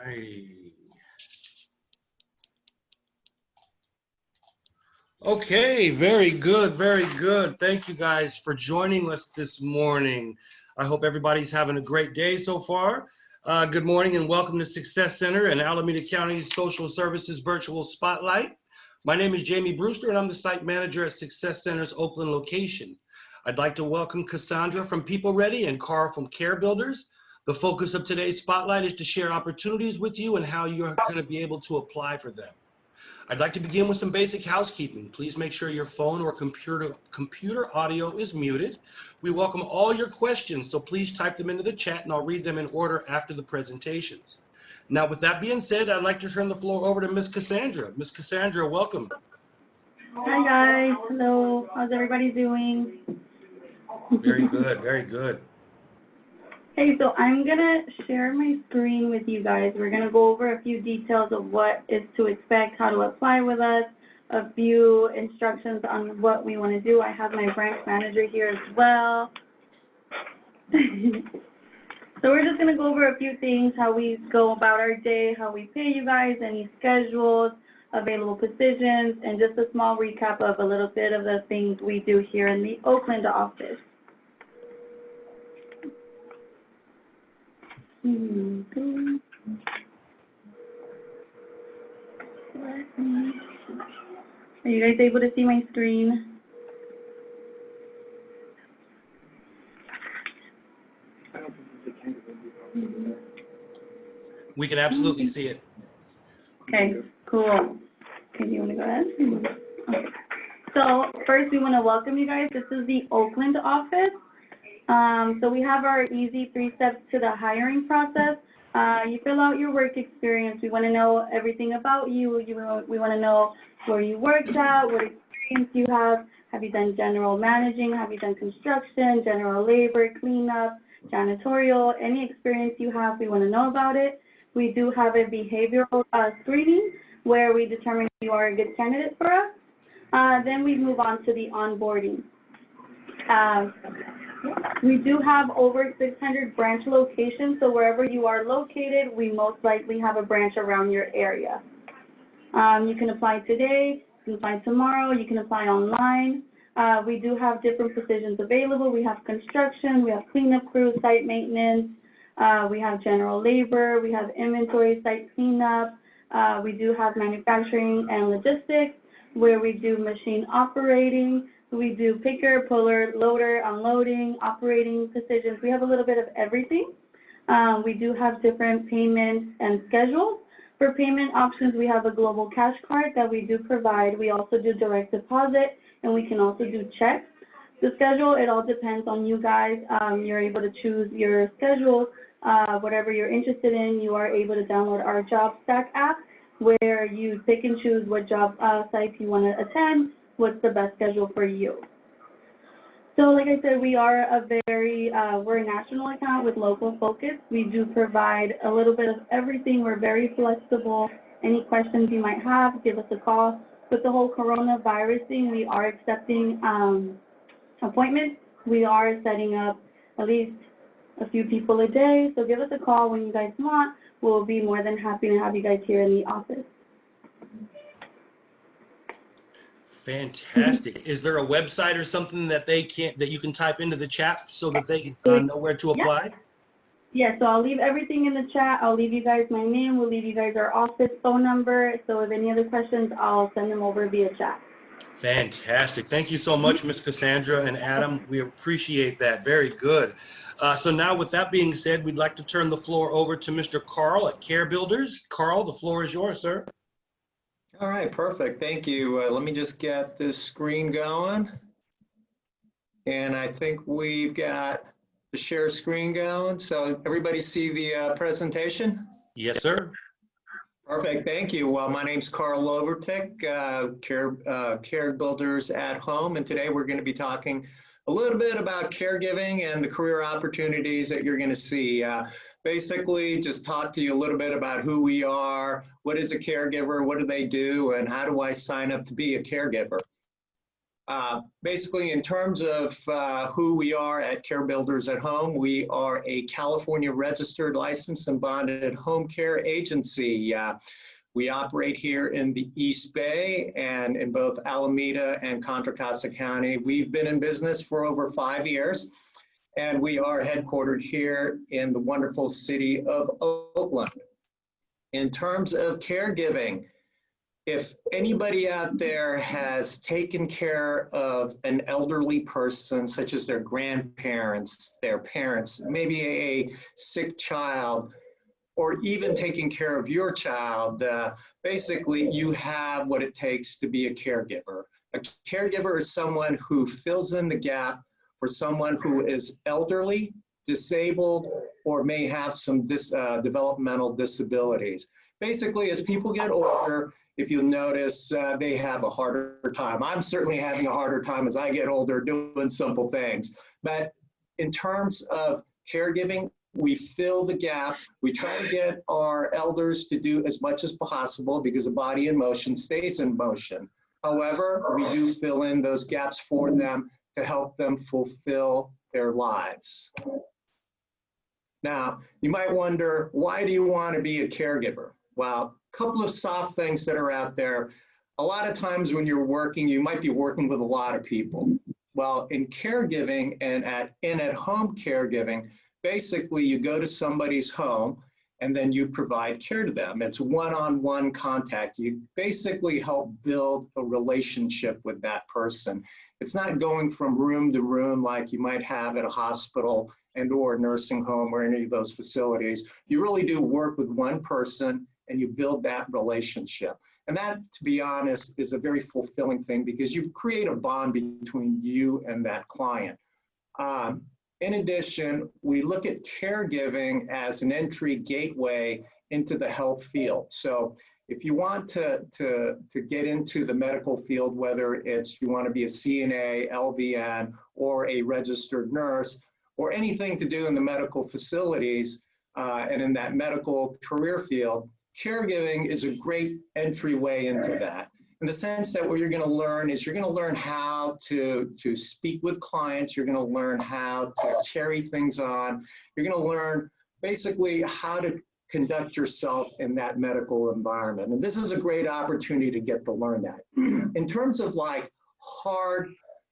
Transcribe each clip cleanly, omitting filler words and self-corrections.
righty. Okay, very good, very good. Thank you guys for joining us this morning. I hope everybody's having a great day so far. Good morning and welcome to Success Center and Alameda County Social Services Virtual Spotlight. My name is Jamie Brewster and I'm the site manager at Success Center's Oakland location. I'd like to welcome Cassandra from People Ready and Carl from Care Builders. The focus of today's spotlight is to share opportunities with you and how you're going to be able to apply for them. I'd like to begin with some basic housekeeping. Please make sure your phone or computer audio is muted. We welcome all your questions, so please type them into the chat and I'll read them in order after the presentations. Now, with that being said, I'd like to turn the floor over to Ms. Cassandra. Ms. Cassandra, welcome. Hi guys, hello, how's everybody doing? Very good, very good. Hey, so I'm gonna share my screen with you guys. We're gonna go over a few details of what is to expect, how to apply with us, a few instructions on what we wanna do. I have my branch manager here as well. So we're just gonna go over a few things, how we go about our day, how we pay you guys, any schedules, available positions, and just a small recap of a little bit of the things we do here in the Oakland office. Are you guys able to see my screen? We can absolutely see it. Okay, cool. Okay, you want to go ahead? Okay. So first, we want to welcome you guys. This is the Oakland office. So we have our easy 3 steps to the hiring process. You fill out your work experience. We want to know everything about you. We want to know where you worked at, what experience you have. Have you done general managing? Have you done construction, general labor, cleanup, janitorial? Any experience you have, we want to know about it. We do have a behavioral screening where we determine if you are a good candidate for us. Then we move on to the onboarding. We do have over 600 branch locations, so wherever you are located, we most likely have a branch around your area. You can apply today, you can apply tomorrow, you can apply online. We do have different positions available. We have construction, we have cleanup crew, site maintenance, we have general labor, we have inventory, site cleanup. We do have manufacturing and logistics, where we do machine operating. We do picker, puller, loader, unloading, operating positions. We have a little bit of everything. We do have different payments and schedules. For payment options, we have a global cash card that we do provide. We also do direct deposit, and we can also do checks. The schedule, it all depends on you guys. You're able to choose your schedule. Whatever you're interested in, you are able to download our JobStack app, where you pick and choose what job sites you want to attend, what's the best schedule for you. So like I said, we are we're a national account with local focus. We do provide a little bit of everything. We're very flexible. Any questions you might have, give us a call. With the whole coronavirus thing, we are accepting appointments. We are setting up at least a few people a day. So give us a call when you guys want. We'll be more than happy to have you guys here in the office. Fantastic. Is there a website or something that you can type into the chat so that they know where to apply? Yeah, so I'll leave everything in the chat. I'll leave you guys my name. We'll leave you guys our office phone number. So if any other questions, I'll send them over via chat. Fantastic. Thank you so much, Ms. Cassandra and Adam. We appreciate that. Very good. So now with that being said, we'd like to turn the floor over to Mr. Carl at Care Builders. Carl, the floor is yours, sir. All right, perfect. Thank you. Let me just get this screen going. And I think we've got the share screen going. So everybody see the presentation? Yes, sir. Perfect. Thank you. Well, my name's Carl Lovertick, Care Builders at Home. And today we're going to be talking a little bit about caregiving and the career opportunities that you're going to see. Basically, just talk to you a little bit about who we are, what is a caregiver, what do they do, and how do I sign up to be a caregiver. Basically, in terms of who we are at Care Builders at Home, we are a California registered, licensed, and bonded home care agency. We operate here in the East Bay and in both Alameda and Contra Costa County. We've been in business for over 5 years, and we are headquartered here in the wonderful city of Oakland. In terms of caregiving, if anybody out there has taken care of an elderly person, such as their grandparents, their parents, maybe a sick child, or even taking care of your child, basically you have what it takes to be a caregiver. A caregiver is someone who fills in the gap for someone who is elderly, disabled, or may have some developmental disabilities. Basically, as people get older, if you notice, they have a harder time. I'm certainly having a harder time as I get older doing simple things. But in terms of caregiving, we fill the gap. We try to get our elders to do as much as possible because the body in motion stays in motion. However, we do fill in those gaps for them to help them fulfill their lives. Now, you might wonder, why do you want to be a caregiver? Well, a couple of soft things that are out there. A lot of times when you're working, you might be working with a lot of people. Well, in caregiving and in-at-home caregiving, basically you go to somebody's home and then you provide care to them. It's one-on-one contact. You basically help build a relationship with that person. It's not going from room to room like you might have at a hospital and or a nursing home or any of those facilities. You really do work with one person and you build that relationship. And that, to be honest, is a very fulfilling thing because you create a bond between you and that client. In addition, we look at caregiving as an entry gateway into the health field. So if you want to get into the medical field, whether it's you want to be a CNA, LVN, or a registered nurse, or anything to do in the medical facilities and in that medical career field, caregiving is a great entryway into that. In the sense that what you're going to learn is you're going to learn how to speak with clients. You're going to learn how to carry things on. You're going to learn basically how to conduct yourself in that medical environment. And this is a great opportunity to get to learn that. In terms of like hard,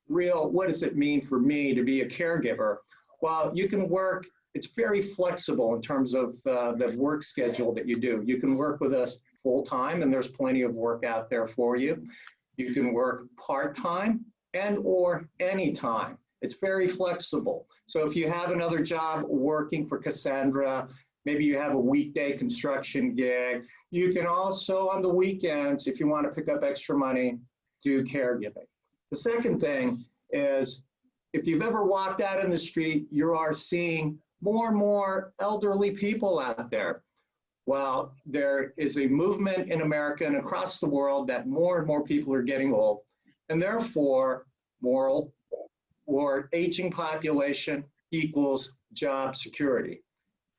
real, what does it mean for me to be a caregiver? Well, you can work, it's very flexible in terms of the work schedule that you do. You can work with us full-time, and there's plenty of work out there for you. You can work part-time and or anytime. It's very flexible. So if you have another job working for Cassandra, maybe you have a weekday construction gig, you can also on the weekends, if you want to pick up extra money, do caregiving. The second thing is, if you've ever walked out in the street, you are seeing more and more elderly people out there. Well, there is a movement in America and across the world that more and more people are getting old, and therefore more aging population equals job security.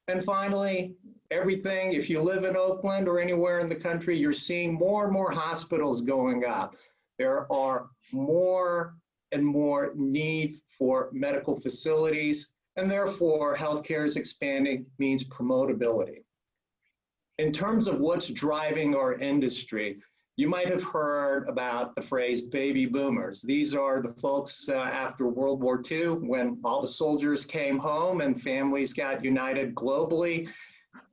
And finally, everything, if you live in Oakland or anywhere in the country, you're seeing more and more hospitals going up. There are more and more need for medical facilities, and therefore healthcare is expanding, means promotability. In terms of what's driving our industry, you might have heard about the phrase baby boomers. These are the folks after World War II, when all the soldiers came home and families got united globally.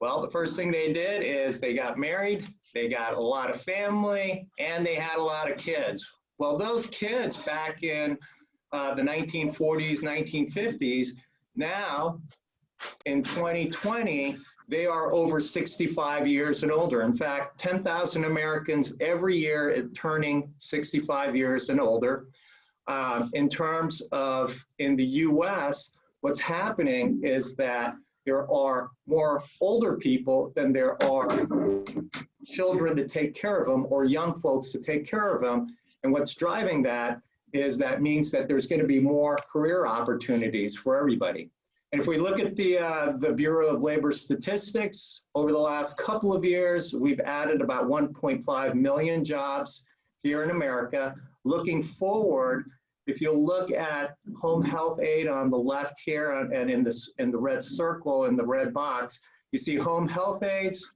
Well, the first thing they did is they got married, they got a lot of family, and they had a lot of kids. Well, those kids back in the 1940s, 1950s, now in 2020, they are over 65 years and older. In fact, 10,000 Americans every year are turning 65 years and older. In terms of in the US, what's happening is that there are more older people than there are children to take care of them or young folks to take care of them. And what's driving that is that means that there's going to be more career opportunities for everybody. And if we look at the Bureau of Labor Statistics, over the last couple of years, we've added about 1.5 million jobs here in America. Looking forward, if you look at home health aid on the left here and in the red circle in the red box, you see home health aides,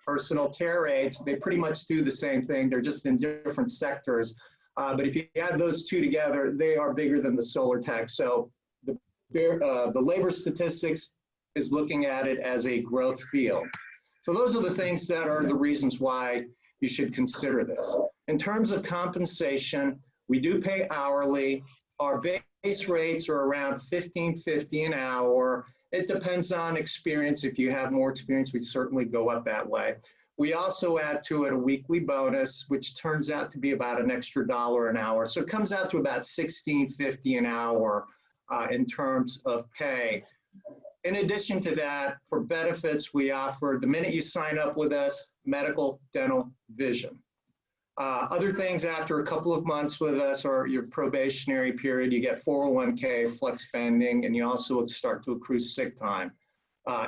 personal care aides. They pretty much do the same thing. They're just in different sectors. But if you add those two together, they are bigger than the solar tech. So the labor statistics is looking at it as a growth field. So those are the things that are the reasons why you should consider this. In terms of compensation, we do pay hourly. Our base rates are around $15.50 an hour. It depends on experience. If you have more experience, we'd certainly go up that way. We also add to it a weekly bonus, which turns out to be about an extra $1 an hour. So it comes out to about $16.50 an hour in terms of pay. In addition to that, for benefits, we offer, the minute you sign up with us, medical, dental, vision. Other things after a couple of months with us or your probationary period, you get 401k, flex spending, and you also start to accrue sick time.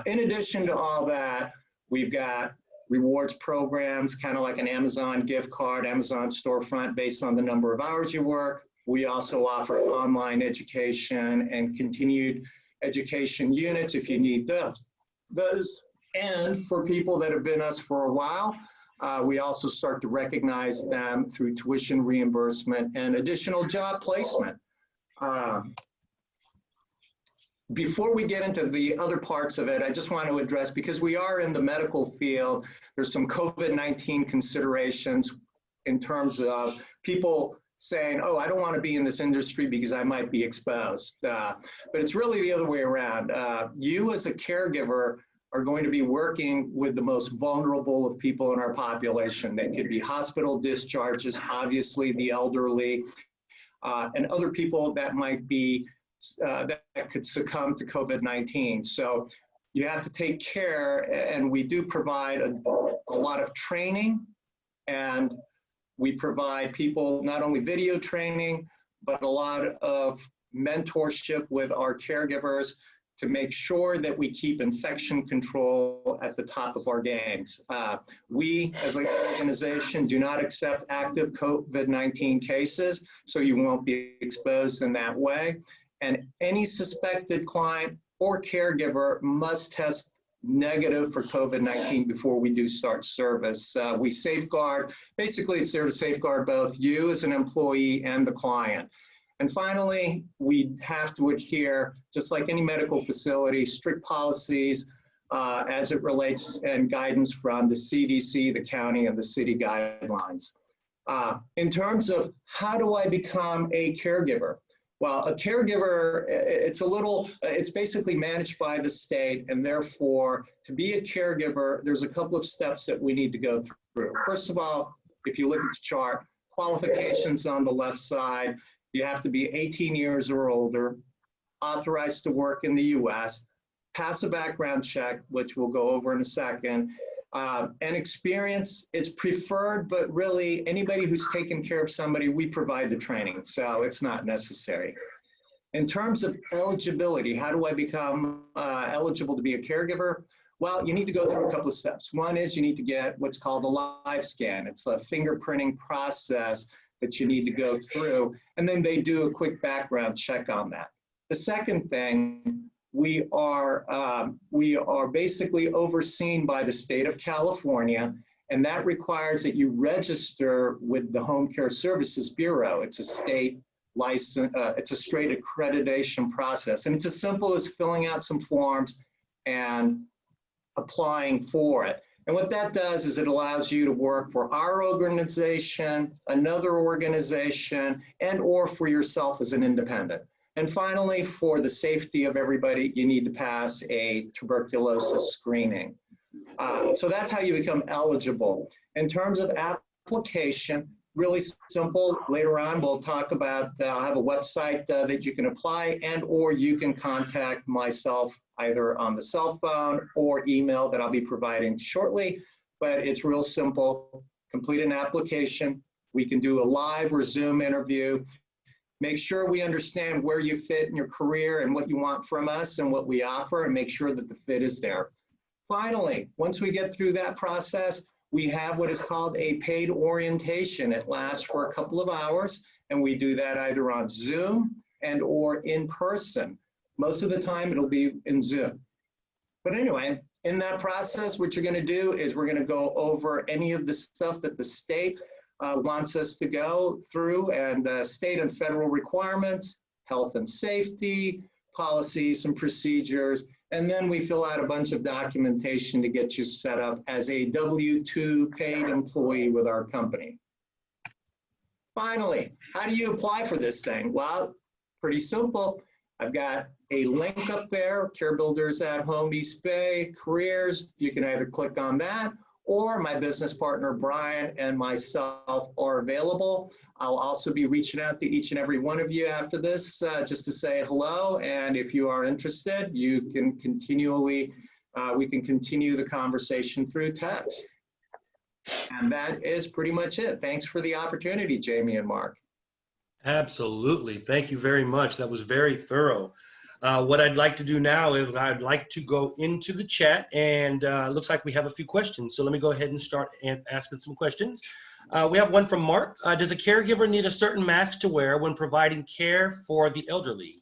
In addition to all that, we've got rewards programs, kind of like an Amazon gift card, Amazon storefront based on the number of hours you work. We also offer online education and continued education units if you need those. And for people that have been us for a while, we also start to recognize them through tuition reimbursement and additional job placement. Before we get into the other parts of it, I just want to address, because we are in the medical field, there's some COVID-19 considerations in terms of people saying, oh, I don't want to be in this industry because I might be exposed. But it's really the other way around. You as a caregiver are going to be working with the most vulnerable of people in our population. They could be hospital discharges, obviously the elderly, and other people that might be, that could succumb to COVID-19. So you have to take care, and we do provide a lot of training, and we provide people not only video training, but a lot of mentorship with our caregivers to make sure that we keep infection control at the top of our games. We, as an organization, do not accept active COVID-19 cases, so you won't be exposed in that way. And any suspected client or caregiver must test negative for COVID-19 before we do start service. We safeguard, basically it's there to safeguard both you as an employee and the client. And finally, we have to adhere, just like any medical facility, strict policies as it relates and guidance from the CDC, the county, and the city guidelines. In terms of how do I become a caregiver? Well, a caregiver, it's basically managed by the state, and therefore, to be a caregiver, there's a couple of steps that we need to go through. First of all, if you look at the chart, qualifications on the left side, you have to be 18 years or older, authorized to work in the US, pass a background check, which we'll go over in a second, and experience, it's preferred, but really anybody who's taken care of somebody, we provide the training, so it's not necessary. In terms of eligibility, how do I become eligible to be a caregiver? Well, you need to go through a couple of steps. One is you need to get what's called a live scan. It's a fingerprinting process that you need to go through, and then they do a quick background check on that. The second thing, we are basically overseen by the state of California, and that requires that you register with the Home Care Services Bureau. It's a state license, it's a straight accreditation process, and it's as simple as filling out some forms and applying for it. And what that does is it allows you to work for our organization, another organization, and or for yourself as an independent. And finally, for the safety of everybody, you need to pass a tuberculosis screening. So that's how you become eligible. In terms of application, really simple. Later on, we'll talk about, I'll have a website that you can apply, and or you can contact myself either on the cell phone or email that I'll be providing shortly. But it's real simple. Complete an application. We can do a live or Zoom interview. Make sure we understand where you fit in your career and what you want from us and what we offer, and make sure that the fit is there. Finally, once we get through that process, we have what is called a paid orientation. It lasts for a couple of hours, and we do that either on Zoom and or in person. Most of the time it'll be in Zoom. But anyway, in that process, what you're going to do is we're going to go over any of the stuff that the state wants us to go through, and state and federal requirements, health and safety, policies and procedures, and then we fill out a bunch of documentation to get you set up as a W-2 paid employee with our company. Finally, how do you apply for this thing? Well, pretty simple. I've got a link up there, CareBuilders at Home East Bay, careers. You can either click on that, or my business partner, Brian, and myself are available. I'll also be reaching out to each and every one of you after this just to say hello. And if you are interested, you can we can continue the conversation through text. And that is pretty much it. Thanks for the opportunity, Jamie and Mark. Absolutely. Thank you very much. That was very thorough. What I'd like to do now is I'd like to go into the chat, and it looks like we have a few questions. So let me go ahead and start asking some questions. We have one from Mark. Does a caregiver need a certain mask to wear when providing care for the elderly?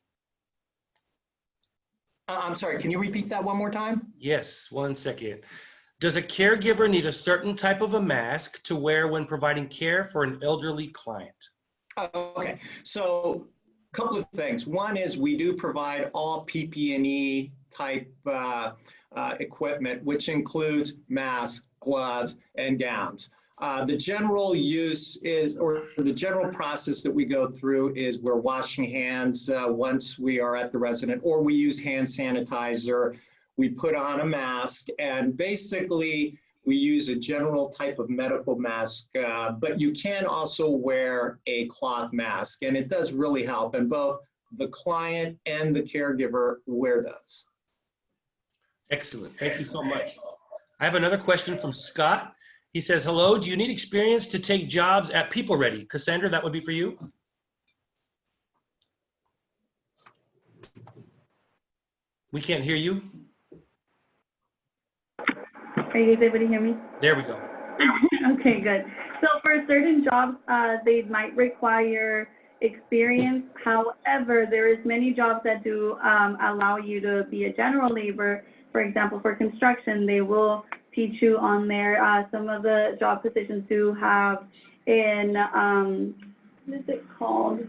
I'm sorry, can you repeat that one more time? Yes, one second. Does a caregiver need a certain type of a mask to wear when providing care for an elderly client? Okay, so a couple of things. One is we do provide all PPE type equipment, which includes masks, gloves, and gowns. The general use is, or the general process that we go through is we're washing hands once we are at the resident, or we use hand sanitizer. We put on a mask, and basically we use a general type of medical mask, but you can also wear a cloth mask, and it does really help, and both the client and the caregiver wear those. Excellent. Thank you so much. I have another question from Scott. He says, hello, do you need experience to take jobs at PeopleReady? Cassandra, that would be for you. We can't hear you. Are you guys able to hear me? There we go. Okay, good. So for certain jobs, they might require experience. However, there is many jobs that do allow you to be a general laborer. For example, for construction, they will teach you on there. Some of the job positions do have in, what is it called?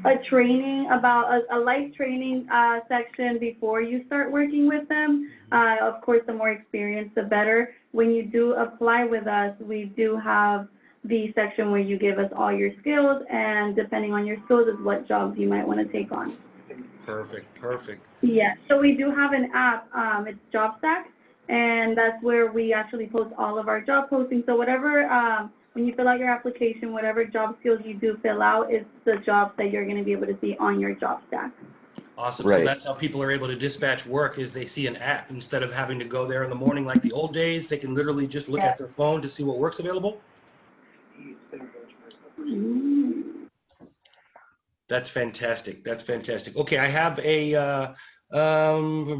A training about a life training section before you start working with them. Of course, the more experience, the better. When you do apply with us, we do have the section where you give us all your skills, and depending on your skills is what jobs you might want to take on. Perfect, perfect. Yeah, so we do have an app, it's JobStack, and that's where we actually post all of our job postings. So whatever, when you fill out your application, whatever job skills you do fill out is the jobs that you're going to be able to see on your JobStack. Awesome. Right. So that's how people are able to dispatch work, is they see an app. Instead of having to go there in the morning like the old days, they can literally just look at their phone to see what work's available. That's fantastic. That's fantastic. Okay, I have a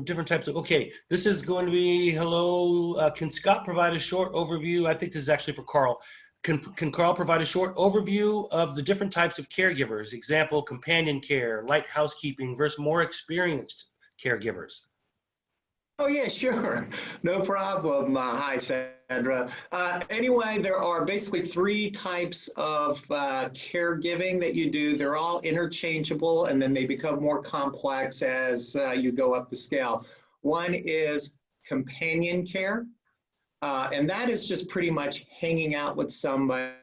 different types of, okay, this is going to be, hello, can Scott provide a short overview? I think this is actually for Carl. Can Carl provide a short overview of the different types of caregivers? Example, companion care, light housekeeping versus more experienced caregivers. Oh yeah, sure, no problem. Hi, Sandra. Anyway, there are basically three types of caregiving that you do. They're all interchangeable, and then they become more complex as you go up the scale. One is companion care, and that is just pretty much hanging out with somebody.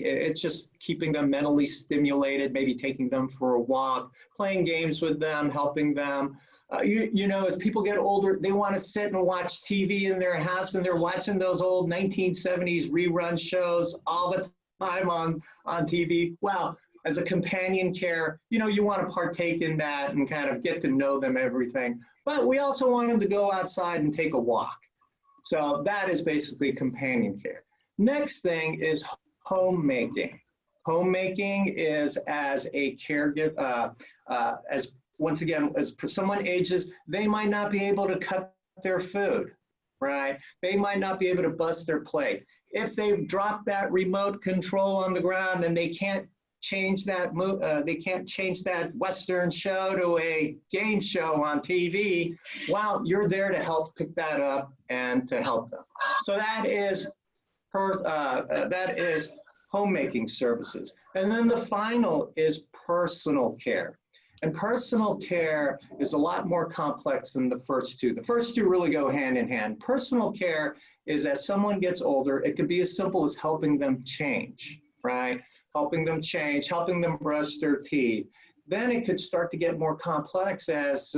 It's just keeping them mentally stimulated, maybe taking them for a walk, playing games with them, helping them. You know, as people get older, they want to sit and watch TV in their house, and they're watching those old 1970s rerun shows all the time on TV. Well, as a companion care, you know, you want to partake in that and kind of get to know them, everything. But we also want them to go outside and take a walk. So that is basically companion care. Next thing is homemaking. Homemaking is as a caregiver, once again, as someone ages, they might not be able to cut their food, right? They might not be able to bust their plate. If they've dropped that remote control on the ground and they can't change that they can't change that Western show to a game show on TV. Well, you're there to help pick that up and to help them. So that is homemaking services. And then the final is personal care. And personal care is a lot more complex than the first two. The first two really go hand in hand. Personal care is as someone gets older, it could be as simple as helping them change, right? Helping them change, helping them brush their teeth. Then it could start to get more complex as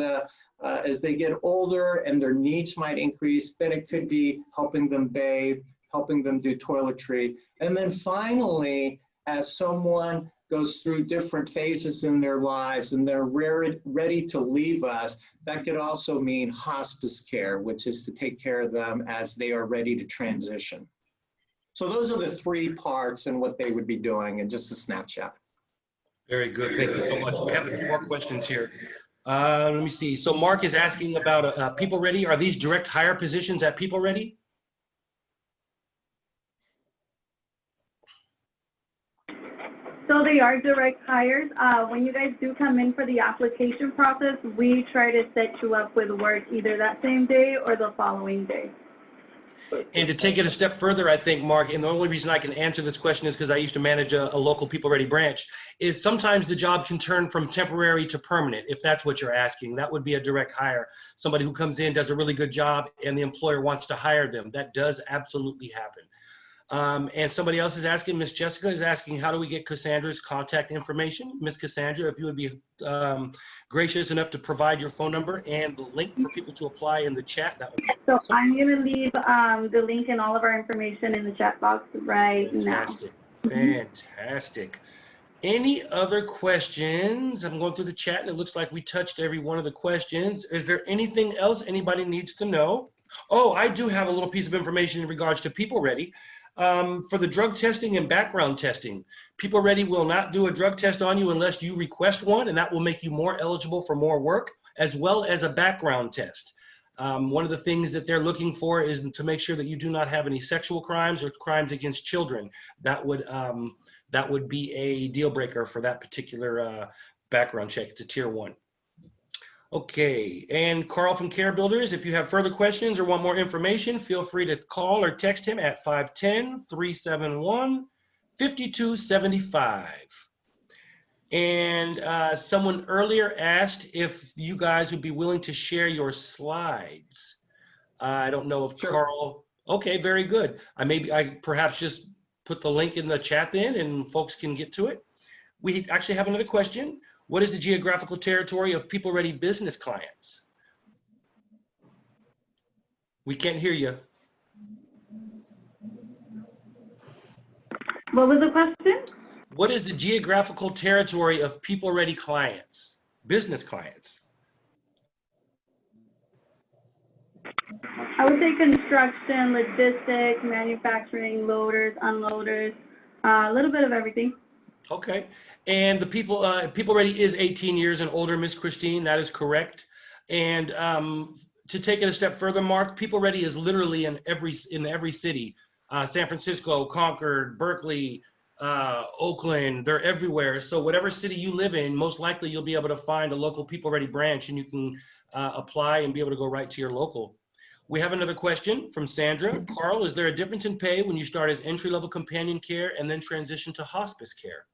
they get older and their needs might increase. Then it could be helping them bathe, helping them do toiletry. And then finally, as someone goes through different phases in their lives and they're ready to leave us, that could also mean hospice care, which is to take care of them as they are ready to transition. So those are the three parts and what they would be doing in just a snapshot. Very good. Thank you so much. We have a few more questions here. Let me see. So Mark is asking about People Ready. Are these direct hire positions at People Ready? So they are direct hires. When you guys do come in for the application process, we try to set you up with work either that same day or the following day. And to take it a step further, I think, Mark, and the only reason I can answer this question is because I used to manage a local People Ready branch, is sometimes the job can turn from temporary to permanent, if that's what you're asking. That would be a direct hire. Somebody who comes in, does a really good job, and the employer wants to hire them. That does absolutely happen. And somebody else is asking, Miss Jessica is asking, how do we get Cassandra's contact information? Miss Cassandra, if you would be gracious enough to provide your phone number and the link for people to apply in the chat, that would be So awesome. I'm going to leave the link and all of our information in the chat box right Fantastic. now. Fantastic. Any other questions? I'm going through the chat and it looks like we touched every one of the questions. Is there anything else anybody needs to know? Oh, I do have a little piece of information in regards to People Ready. For the drug testing and background testing, People Ready will not do a drug test on you unless you request one, and that will make you more eligible for more work, as well as a background test. One of the things that they're looking for is to make sure that you do not have any sexual crimes or crimes against children. That would be a deal breaker for that particular background check. It's a tier 1. Okay, and Carl from Care Builders, if you have further questions or want more information, feel free to call or text him at 510-371-5275. And someone earlier asked if you guys would be willing to share your slides. I don't know if Sure. Carl, okay, very good. I perhaps just put the link in the chat then and folks can get to it. We actually have another question. What is the geographical territory of People Ready business clients? We can't hear you. What was the question? What is the geographical territory of People Ready clients, business clients? I would say construction, logistics, manufacturing, loaders, unloaders, a little bit of everything. Okay, and the People Ready is 18 years and older, Miss Christine, that is correct. And to take it a step further, Mark, People Ready is literally in every city. San Francisco, Concord, Berkeley, Oakland, they're everywhere. So whatever city you live in, most likely you'll be able to find a local People Ready branch and you can apply and be able to go right to your local. We have another question from Sandra. Carl, is there a difference in pay when you start as entry-level companion care and then transition to hospice care?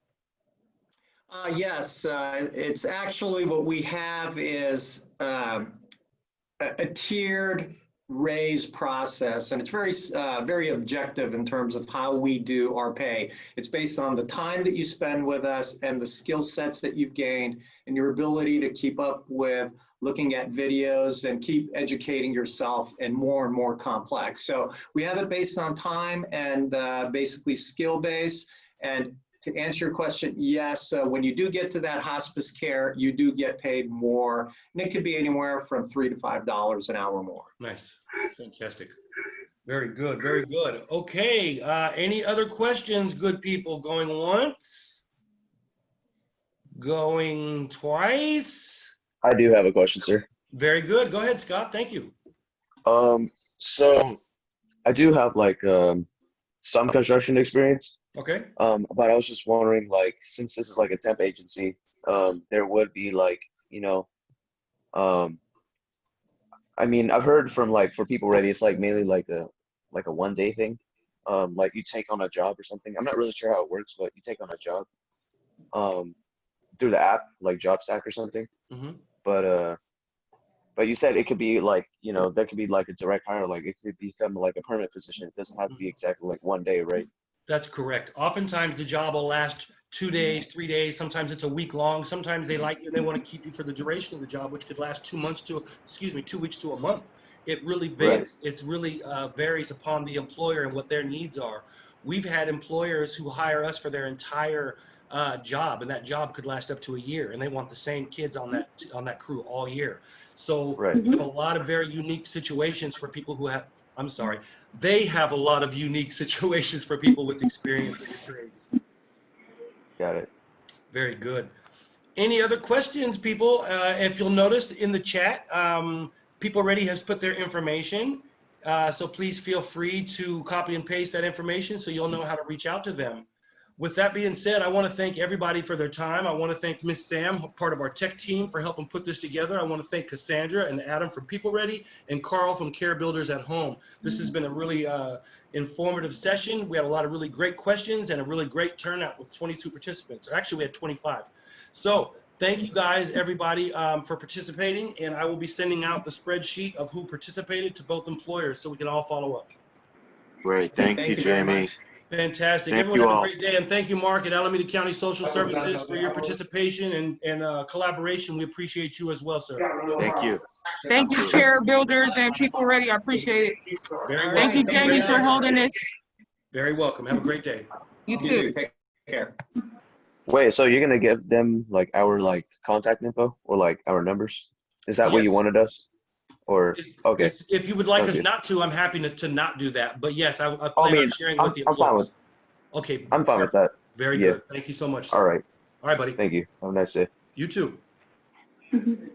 Yes, it's actually what we have is a tiered raise process, and it's very objective in terms of how we do our pay. It's based on the time that you spend with us and the skill sets that you've gained and your ability to keep up with looking at videos and keep educating yourself and more complex. So we have it based on time and basically skill base. And to answer your question, yes, when you do get to that hospice care, you do get paid more, and it could be anywhere from $3 to $5 an hour more. Nice, fantastic. Very good, very good. Okay, any other questions, good people? Going once? Going twice? I do have a question, sir. Very good, go ahead, Scott, thank you. So I do have like some construction experience. Okay. But I was just wondering, like, since this is like a temp agency, there would be like, um, I mean, I've heard from like for People Ready, it's like mainly like a 1 day thing. Like you take on a job or something. I'm not really sure how it works, but you take on a job, um, through the app, like JobStack or something. Hmm. But but you said it could be like, there could be like a direct hire, like it could become like a permanent position. It doesn't have to be exactly like 1 day, right? That's correct. Oftentimes the job will last 2 days, 3 days. Sometimes it's a week long. Sometimes they like you and they want to keep you for the duration of the job, which could last 2 months to, 2 weeks to a month. It really Right. varies. It's really varies upon the employer and what their needs are. We've had employers who hire us for their entire job, and that job could last up to a year, and they want the same kids on that crew all year. So Right. we have a lot of very unique situations for people who have. I'm sorry. They have a lot of unique situations for people with experience in the trades. Got it. Very good. Any other questions, people? If you'll notice in the chat, People Ready has put their information. So please feel free to copy and paste that information so you'll know how to reach out to them. With that being said, I want to thank everybody for their time. I want to thank Miss Sam, part of our tech team, for helping put this together. I want to thank Cassandra and Adam from People Ready and Carl from Care Builders at Home. This has been a really informative session. We had a lot of really great questions and a really great turnout with 22 participants. Actually, we had 25. So thank you guys, everybody, for participating. And I will be sending out the spreadsheet of who participated to both employers so we can all follow up. Great. Thank you, very Jamie. much. Fantastic. Thank Everyone you have a all. great day. And thank you, Mark, at Alameda County Social Services for your participation and collaboration. We appreciate you as well, sir. Thank you. Thank you, Care Builders and People Ready. I appreciate it. Very All Thank you, right, thank Jamie, you, for guys. holding this. Very welcome. Have a great day. You You too. too. Take care. Wait, so you're gonna give them like our like contact info or like our numbers? Is that what you Yes. wanted us? Or okay. If you would like Sounds us good. not to, I'm happy to not do that. But yes, I I plan on mean, sharing I'm with the fine employees. with Okay. I'm fine with that. Very Yeah. good. Thank you so much, sir. All right. All right, buddy. Thank you. Have a nice day. You too. Mhm.